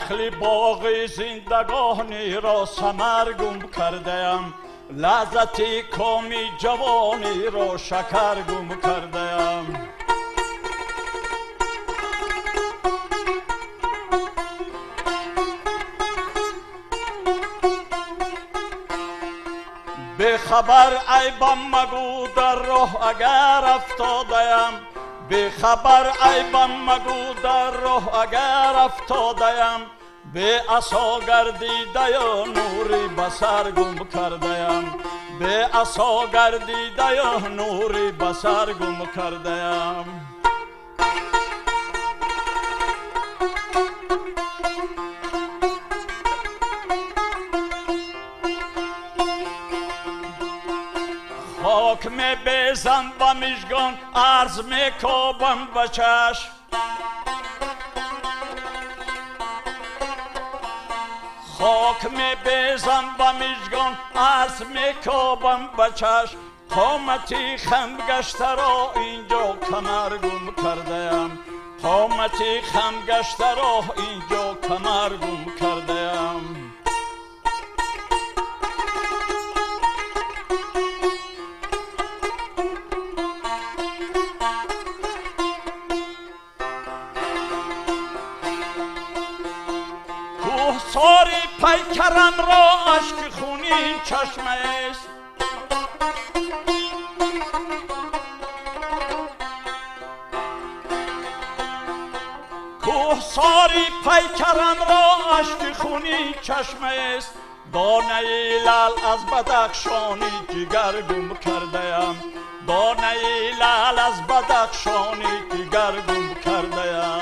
نخل باغ زندگانی را سمرگم کرده‌ام، لذت کامی جوانی را شکرگم کرده‌ام. به خبر عیبم مگو در راه اگر افتاده‌ام، به خبر عیبم مگو در راه اگر افتاده‌ام، به عصا گردیده یا نوری بسر گم کرده‌ام، به عصا گردیده یا نوری بسر گم کرده‌ام. خاک می بیزم و مژگان عرض می کوبم به چشم، خاک می بیزم و مژگان عرض می کوبم به چشم. قامتی خم گشته را اینجا کمر گم کرده‌ام، قامتی خم گشته را اینجا کمر گم کرده‌ام. کوهساری پیکرم را اشک خونین چشمه است، کوهساری پیکرم را اشک خونین چشمه است. دانه لعل از بدخشانی جگر گم کرده‌ام، دانه لعل از بدخشانی جگر گم کرده‌ام.